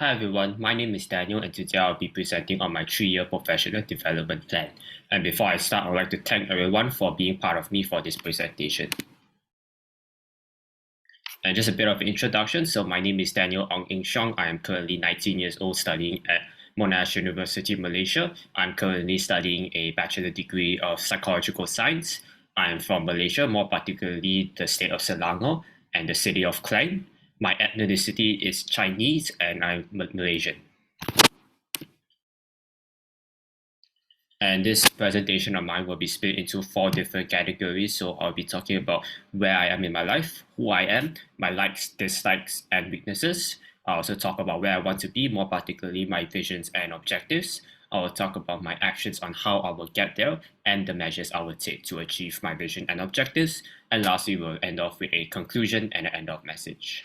Hi everyone, my name is Daniel and today I'll be presenting on my 3-year professional development plan. And before I start, I'd like to thank everyone for being part of me for this presentation. And just a bit of an introduction. So my name is Daniel Ong Eng Siong. I am currently 19 years old studying at Monash University, Malaysia. I'm currently studying a bachelor degree of psychological science. I am from Malaysia, more particularly the state of Selangor and the city of Klang. My ethnicity is Chinese and I'm Malaysian. And this presentation of mine will be split into 4 different categories. So I'll be talking about where I am in my life, who I am, my likes, dislikes, and weaknesses. I'll also talk about where I want to be, more particularly my visions and objectives. I will talk about my actions on how I will get there and the measures I will take to achieve my vision and objectives. And lastly, we'll end off with a conclusion and an end-off message.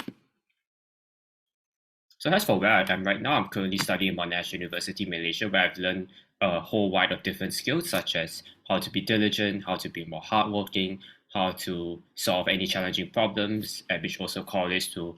So as for where I am right now, I'm currently studying at Monash University, Malaysia, where I've learned a whole wide of different skills, such as how to be diligent, how to be more hardworking, how to solve any challenging problems, and which also correlates to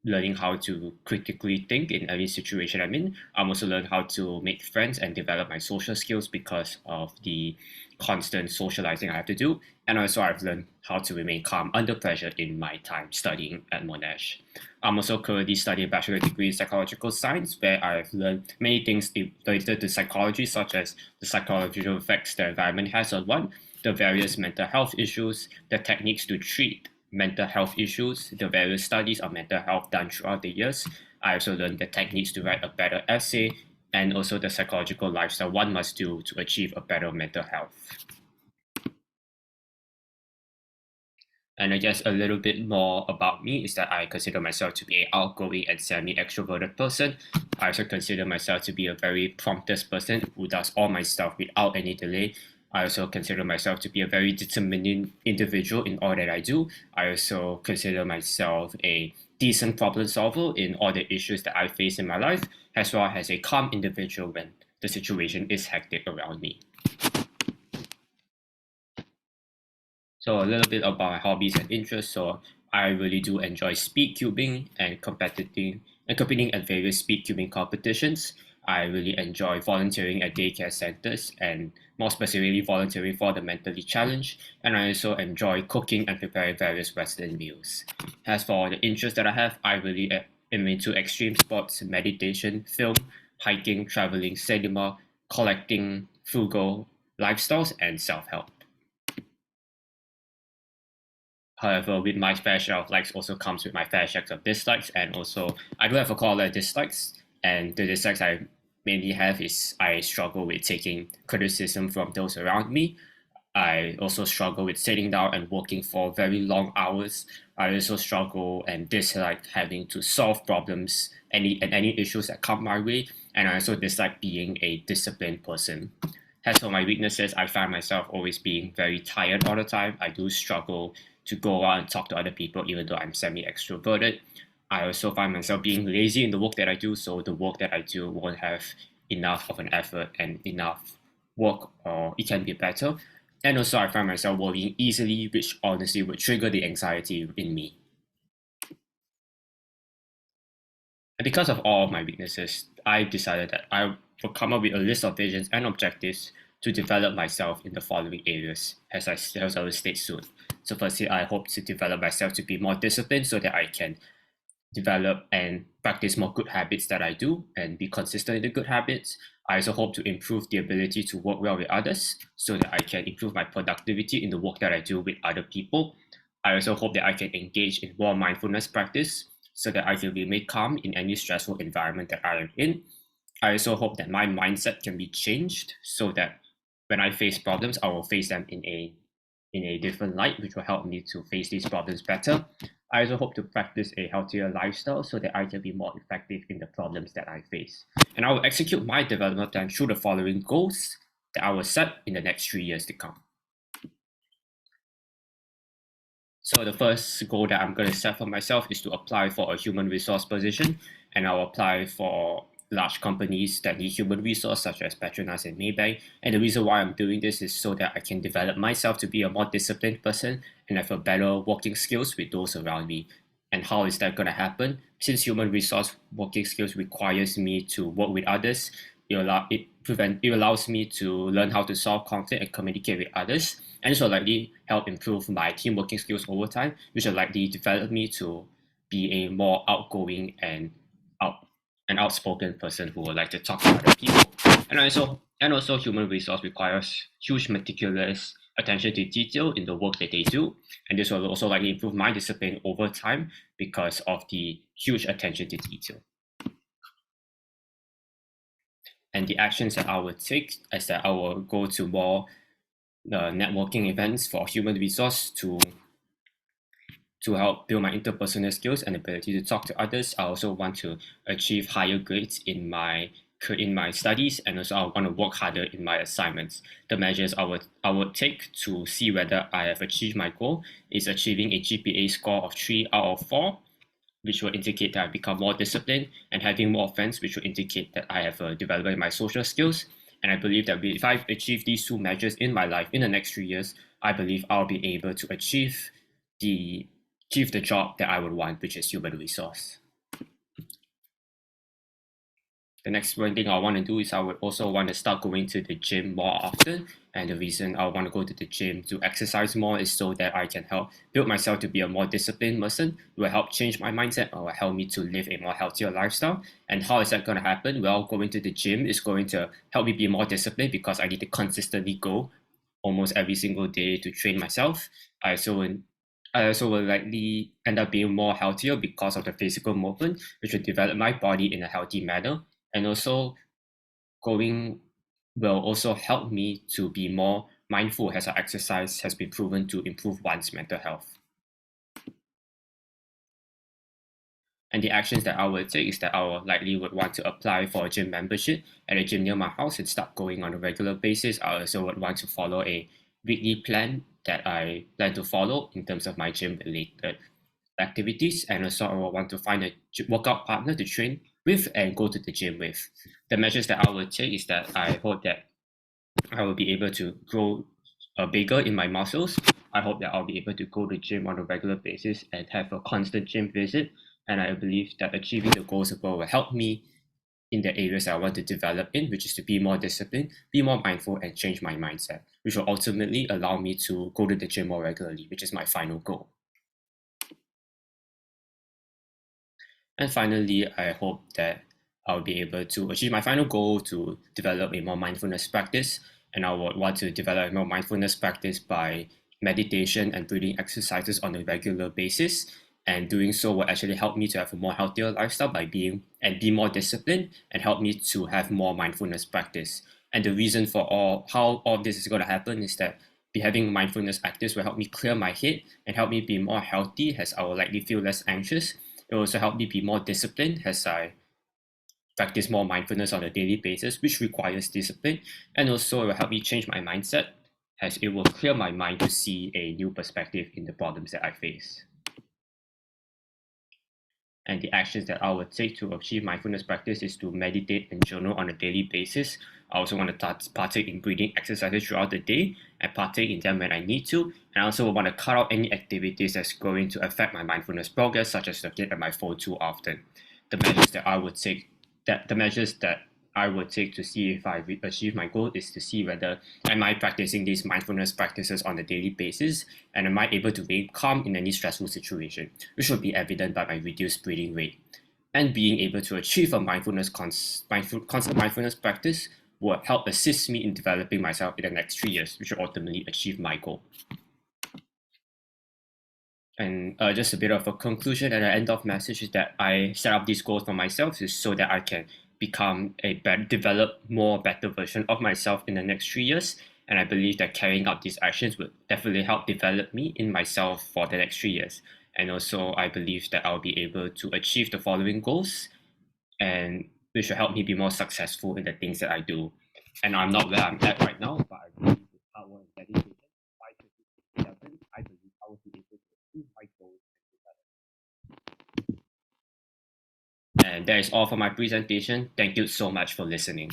learning how to critically think in any situation I'm in. I'm also learning how to make friends and develop my social skills because of the constant socializing I have to do. And also I've learned how to remain calm under pressure in my time studying at Monash. I'm also currently studying a bachelor degree in psychological science, where I've learned many things related to psychology, such as the psychological effects the environment has on one, the various mental health issues, the techniques to treat mental health issues, the various studies on mental health done throughout the years. I also learned the techniques to write a better essay, and also the psychological lifestyle one must do to achieve a better mental health. And I guess a little bit more about me is that I consider myself to be an outgoing and semi-extroverted person. I also consider myself to be a very promptest person who does all my stuff without any delay. I also consider myself to be a very determined individual in all that I do. I also consider myself a decent problem solver in all the issues that I face in my life, as well as a calm individual when the situation is hectic around me. So a little bit about my hobbies and interests. So I really do enjoy speed cubing and competing at various speed cubing competitions. I really enjoy volunteering at daycare centers and more specifically volunteering for the mentally challenged. And I also enjoy cooking and preparing various Western meals. As for the interests that I have, I really am into extreme sports, meditation, film, hiking, traveling, cinema, collecting, frugal lifestyles, and self-help. However, with my fair share of likes also comes with my fair share of dislikes, and also I do have a lot of dislikes, and the dislikes I mainly have is I struggle with taking criticism from those around me. I also struggle with sitting down and working for very long hours. I also struggle and dislike having to solve problems and any issues that come my way, and I also dislike being a disciplined person. As for my weaknesses, I find myself always being very tired all the time. I do struggle to go out and talk to other people, even though I'm semi-extroverted. I also find myself being lazy in the work that I do, so the work that I do won't have enough of an effort and enough work, or it can be better. And also, I find myself worrying easily, which honestly would trigger the anxiety in me. And because of all of my weaknesses, I decided that I will come up with a list of visions and objectives to develop myself in the following areas, as I will state soon. So firstly, I hope to develop myself to be more disciplined so that I can develop and practice more good habits that I do and be consistent in the good habits. I also hope to improve the ability to work well with others so that I can improve my productivity in the work that I do with other people. I also hope that I can engage in more mindfulness practice so that I can remain calm in any stressful environment that I am in. I also hope that my mindset can be changed so that when I face problems, I will face them in a different light, which will help me to face these problems better. I also hope to practice a healthier lifestyle so that I can be more effective in the problems that I face. And I will execute my development plan through the following goals that I will set in the next 3 years to come. So the first goal that I'm going to set for myself is to apply for a human resource position, and I'll apply for large companies that need human resource such as Petronas and Maybank. And the reason why I'm doing this is so that I can develop myself to be a more disciplined person and have a better working skills with those around me. And how is that going to happen? Since human resource working skills requires me to work with others, it allows me to learn how to solve conflict and communicate with others. And this will likely help improve my team working skills over time, which will likely develop me to be a more outgoing out an outspoken person who would like to talk to other people. And also human resource requires huge meticulous attention to detail in the work that they do. And this will also likely improve my discipline over time because of the huge attention to detail. And the actions that I would take is that I will go to more networking events for human resource to help build my interpersonal skills and ability to talk to others. I also want to achieve higher grades in my studies, and also I want to work harder in my assignments. The measures I would take to see whether I have achieved my goal is achieving a GPA score of 3 out of 4, which will indicate that I've become more disciplined, and having more friends, which will indicate that I have developed my social skills. And I believe that if I achieve these two measures in my life in the next 3 years, I believe I'll be able to the achieve the job that I would want, which is human resource. The next one thing I want to do is I would also want to start going to the gym more often. And the reason I want to go to the gym to exercise more is so that I can help build myself to be a more disciplined person. It will help change my mindset or will help me to live a more healthier lifestyle. And how is that going to happen? Well, going to the gym is going to help me be more disciplined because I need to consistently go almost every single day to train myself. I also will, I also will likely end up being more healthier because of the physical movement, which will develop my body in a healthy manner. And also going will also help me to be more mindful as our exercise has been proven to improve one's mental health. And the actions that I will take is that I will likely would want to apply for a gym membership at a gym near my house and start going on a regular basis. I also would want to follow a weekly plan that I plan to follow in terms of my gym related activities, and also I will want to find a workout partner to train with and go to the gym with. The measures that I will take is that I hope that I will be able to grow bigger in my muscles. I hope that I'll be able to go to the gym on a regular basis and have a constant gym visit. And I believe that achieving the goals above will help me in the areas I want to develop in, which is to be more disciplined, be more mindful, and change my mindset, which will ultimately allow me to go to the gym more regularly, which is my final goal. And finally, I hope that I'll be able to achieve my final goal to develop a more mindfulness practice. And I would want to develop a more mindfulness practice by meditation and breathing exercises on a regular basis. And doing so will actually help me to have a more healthier lifestyle by be more disciplined and help me to have more mindfulness practice. And the reason for how all of this is going to happen is that be having mindfulness practice will help me clear my head and help me be more healthy as I will likely feel less anxious. It will also help me be more disciplined as I practice more mindfulness on a daily basis, which requires discipline. And also, it will help me change my mindset as it will clear my mind to see a new perspective in the problems that I face. And the actions that I would take to achieve mindfulness practice is to meditate and journal on a daily basis. I also want to partake in breathing exercises throughout the day and partake in them when I need to. And I also want to cut out any activities that's going to affect my mindfulness progress, such as looking at my phone too often. The measures that I would take the measures that I would take to see if I achieve my goal is to see whether am I practicing these mindfulness practices on a daily basis, and am I able to remain calm in any stressful situation, which will be evident by my reduced breathing rate. And being able to achieve a constant mindfulness practice will help assist me in developing myself in the next 3 years, which will ultimately achieve my goal. And just a bit of a conclusion and an end of message is that I set up these goals for myself is so that I can develop more better version of myself in the next 3 years. And I believe that carrying out these actions would definitely help develop me in myself for the next 3 years. And also, I believe that I'll be able to achieve the following goals, and which will help me be more successful in the things that I do. And I'm not where I'm at right now, but I believe with hard work and dedication, by 2027, I believe I will be able to achieve my goals. And that is all for my presentation. Thank you so much for listening.